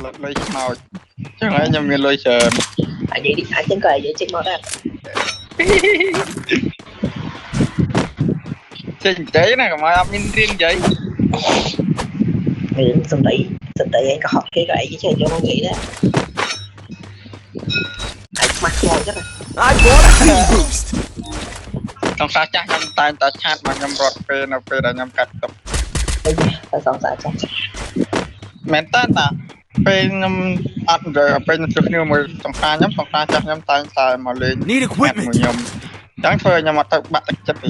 លុយខ្មោចចឹងហើយខ្ញុំមានលុយច្រើនអាចនិយាយអាចចឹងក៏និយាយចេញមកដែរចេញចៃណាកុំឲ្យអត់មានរៀននិយាយរឿងសំដីឯងក៏ហត់គេក៏ឯងចេះយកមកនិយាយដែរអាចខ្មាស់ខ្មោចចឹង I bought a speed boost សង្សារចាស់ខ្ញុំតែងតែឆាតមកខ្ញុំរត់ពេលនៅពេលដែលខ្ញុំកាត់តុកតែសង្សារចាស់មែនតើតាពេលខ្ញុំអត់និយាយពេលខ្ញុំជួបគ្នាមួយសង្សារខ្ញុំសង្សារចាស់ខ្ញុំតែងតែមកលេង Need equipment ខ្ញុំចឹងធ្វើខ្ញុំអត់ទៅបាក់ទឹកចិត្ត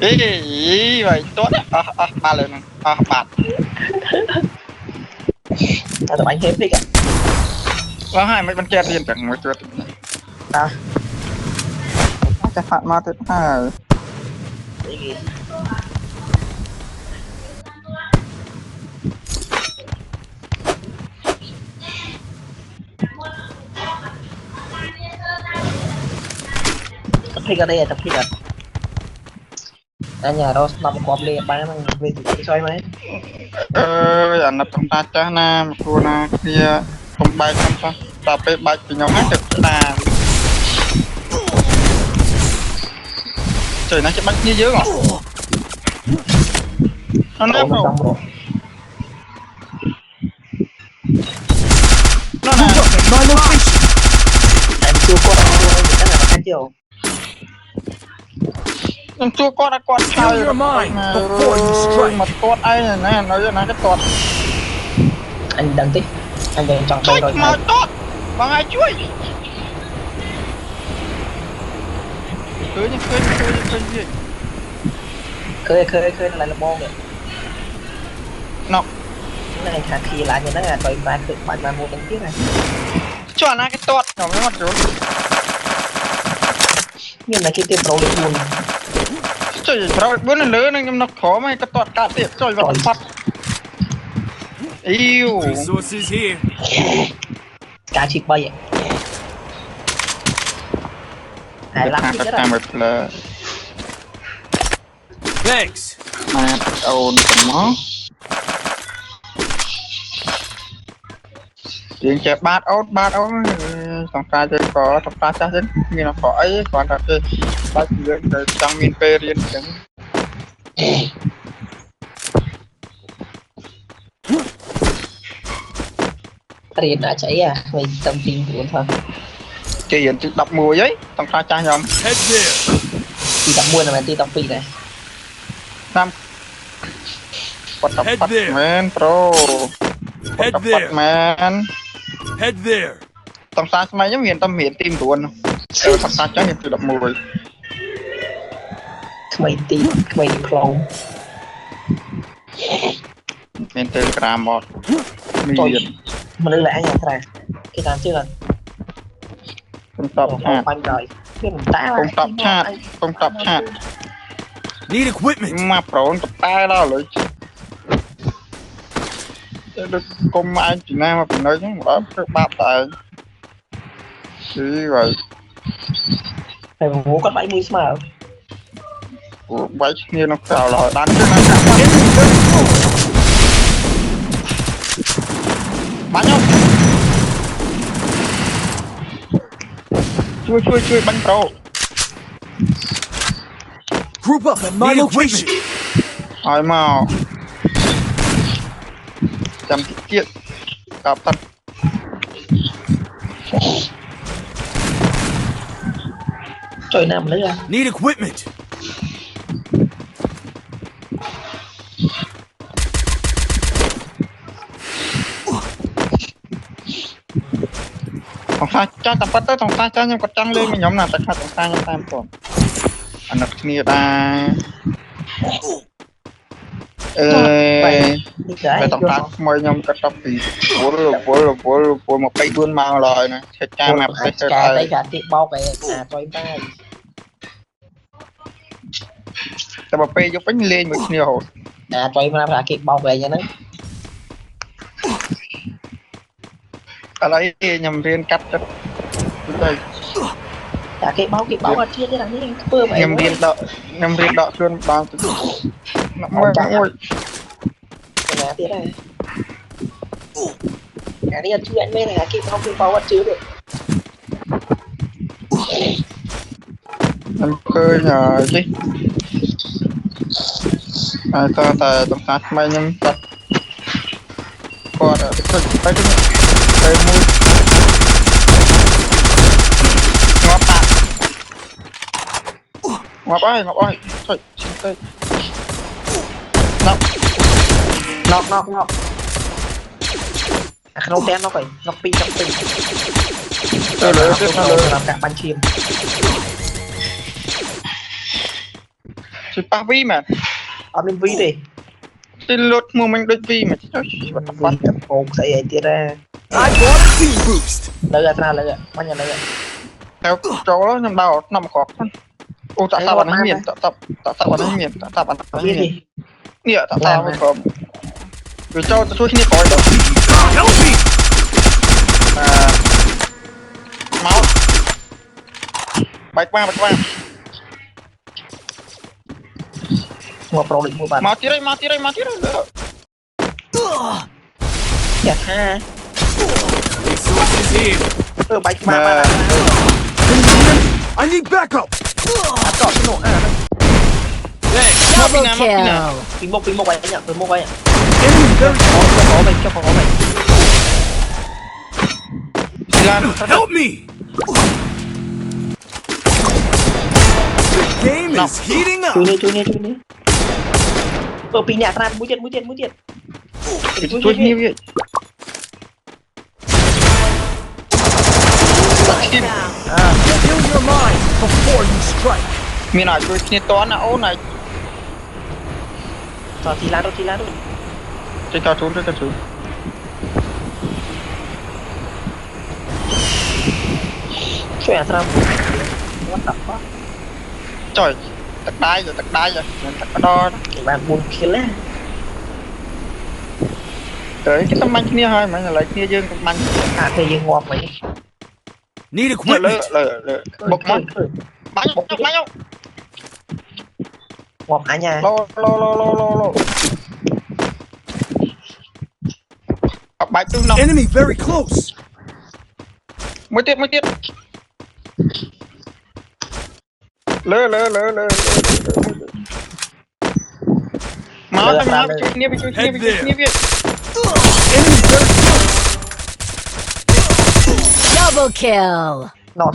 អីvậy tốt ba lần bạt tụi anh hết đi cả có hai mấy con tre tiền chẳng một chuột ta phạt ma tuyệt hai tập thích ở đây là tập thích à anh nhà đó nằm quạt liền bán nó về thì xoay mấy anh nằm trong ta cha na cô na kia không bay không sao tậpไปbay thì nhau hát được là trời nó sẽ bắt như dưới rồi nó ném rồi nó nè em chưa có cái là anh chưa nhưng chưa có đã con chơi mà tốt ai này nè nói cho nó cái tốt anh đăng tích anh về trong đây rồi mà tốt bằng ai chuối khơi lại là bom rồi nọ này thà khi lại như nó là tôi bạn tự bạn mua đánh tiếp này cho nó cái tốt nó mới mặt rồi nhưng là cái tiền pro được luôn trời pro bữa nó lớn nhưng nó khó mà cái tốt cả tiệm trời vào phát yêu resources here cá chích bay vậy hài lắm chứ đó thanks mà ồn nó chuyện chơi bát ốt xong ta chơi có xong ta chắc như nó khỏi còn là cái bát rồi trong miền Tây riêng chẳng riêng đã cháy à mình tâm tin của thôi chị hiện chị đọc mùa giấy xong ta cha nhầm chị đọc mùa là mình tin đọc phi này năm what the fuck man bro what the fuck man head there xong ta mấy giống hiện tâm hiện tim luôn xong ta chắc hiện chị đọc mùa mày tí mày clown bên Telegram một miền mà đây là anh này cái làm chưa là không tập chat rồi cái mình tá không tập chat need equipment mà pro tập tay đó rồi được công ai chỉ nam mà phải nói chứ đó các bạn tại chứ vậy phải muốn có 70 mà vậy như nó cào rồi đánh chứ nó bắn không chui bắn pro group up at my location hỏi màu chăm kiện cặp thật trời nằm lấy ra need equipment thằng sai cho tập bắt tới thằng sai cho nhưng còn trăng lên mình nhóm nào tập thằng sai nhưng tam còn anh được kia ta về tổng tác mời nhóm cắt tóc thì của một cây buôn mang lời này sẽ cha map cái tay cả tiệm bao về à cho em tayแต่บ่ไปยกเป็นเลนមួយគ្នាហូត à cho em làm ra cái bao về nha nó ឥឡូវខ្ញុំរៀនកាត់ចិត្តទៅ cả cái bao ở trên đây là những bơm này ខ្ញុំរៀនដកខ្លួនបានទៅមួយ cái này thế này Cái này chưa anh mấy này kia không bao bắt chưa được. Anh khơi nhờ chứ ta tại tổng sát mày nhưng tập còn ở cái tay mũi ngọt ơi thôi xin tay Nọc không tem nó phải nọc pi làm cả ban chim chỉ ba vi mà ở bên vi đi thì lột mua mình đôi vi mà vi tập hồn sẽ vậy tiệt ra I bought a team boost. lấy ra bao nhiêu lấy ra theo chỗ đó nằm đầu nằm khó ô tại sao bạn ấy miền tại sao bạn ấy miền tại sao bạn ấy cái miền gì nghĩa tại sao mà không vì cho tôi khi coi được Help me. máu bạch qua mua pro định mua bàn máu tía đây chặt ha Resources here. bạch ba I need backup. chọn cái nổ Thanks. Double kill. pin một vậy nhỉ pin một vậy Enemy very cho có vậy Help me. The game is heating up. chui đi pin nhạc ra mũi tiền tôi như vậy Build your mind before you strike. miền này tôi khi toán là ô này cho thì lá đâu trên cao xuống xòe ra what the fuck trời tắc đai rồi mình tắc đo cái bạn buồn kill á tới cái tấm banh kia thôi mà lại kia dương tấm banh thì dương ngọt vậy Need equipment. bột món bắn không ngọt hả nha lô bạch tương nông Enemy very close. mới tiếp lơ máu tao chui nia Enemy very Double kill. nọ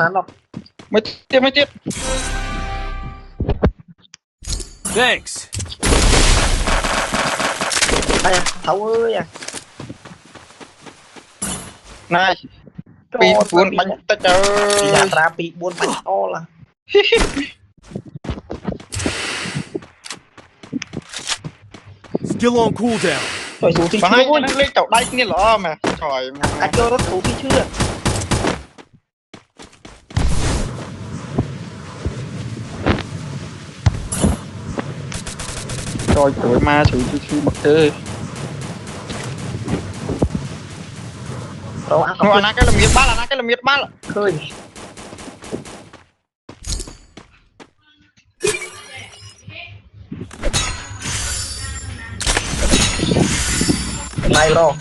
mới tiếp Thanks. à thấu ơi à này pi buôn bánh ta thì chơi nhà ra bị buôn bánh to là Still on cooldown. rồi xuống thì và chưa hai ôi nó lấy chậu đay nghe lọ mà trời cho nó xuống thì chưa trời tuổi ma sự bật thế rồi ăn nó cái là miệt ba là khơi này rồi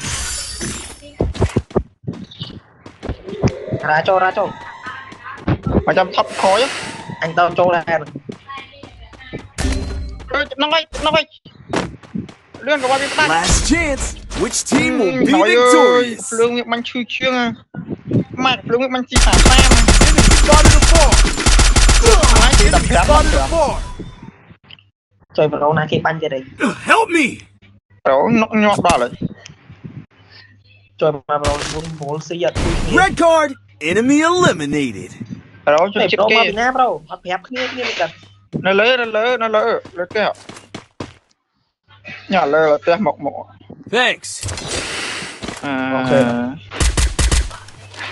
ra cho mà chăm thấp khói á anh tao cho là nó ngay lương của bao nhiêu ta Last chance. Which team will be nói ơi victorious? lương miệng bánh chui chiêng à mà lương miệng bánh chi phản tam Enemy spotted a bar. nói chứ đập Enemy spotted a bar. chơi vào đâu này khi banh chơi đấy Help me. đó nó nhọt đó rồi chơi vào đâu muốn xây dựng Red card. Enemy eliminated. đó cho này chiếc đâu mà kia bị nát đâu nó hẹp kia cần nó lỡ cái nhỏ lỡ là tê một Thanks.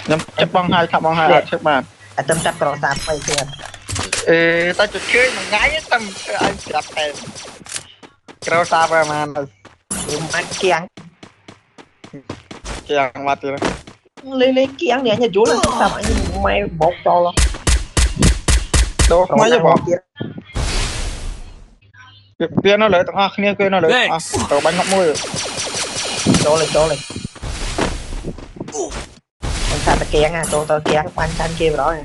nhắm chấp băng hai thằng băng hai chắc bàn anh tâm chắc rồi sạp quay tiền ê ta chụp chơi mà ngái tâm anh chụp tiền kêu sao mà anh kiang kiang mặt rồi lấy kiang này nhà chú là sao anh mày bột cho lo đâu mấy giờ bỏ kia nó lấy tao kia nó lấy tao bánh ngọc môi cho lên Mình xa ta kén à, tôi kén ban chăn kia vào đó nè.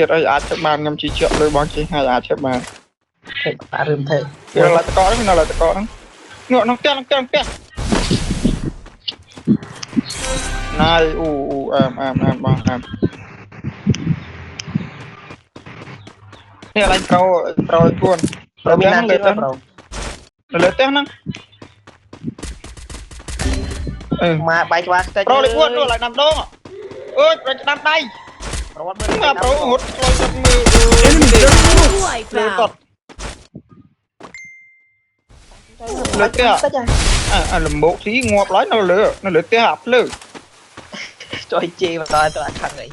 ấy ai chấp bàn ngâm chỉ triệu đôi bóng chỉ hai ai chấp bàn Thì bà rừng thề. kia là có đó nào là có đó ngựa nó kia này em này là trâu cuốn Rồi mình làm chuyện rồi. lỡ té nó Mà bay qua cái trâu lại cuốn lại nằm đó ơi rồi nằm đây mà trâu hút rồi giật mưa Wipe out. lỡ té làm bộ tí ngọt lái nó lỡ té hạp lỡ Trời chê mà tôi ăn thằng này.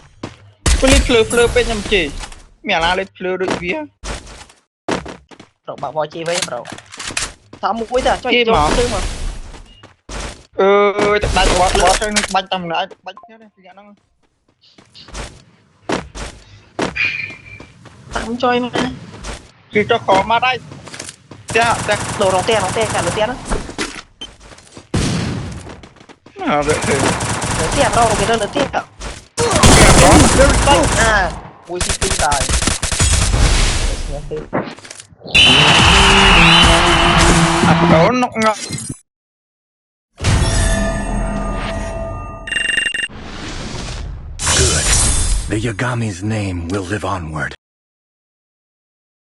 cái lít phơ bên nhầm chỉ mẹ là lít phơ đôi vía Rồi bảo voi chê với rồi. Sao một quý giờ cho chê mà tư mà. đánh bọt bánh tầm nữa bánh thế này thì nó Tắm chơi mà. thì cho khó mà đây té Đồ nó tiền cả đồ tiền đó. vậy thì Đồ tiền đâu cái đó đồ tiền cả. À, vui xí tinh tài. đó nó ngọc Good. The Yagami's name will live onward.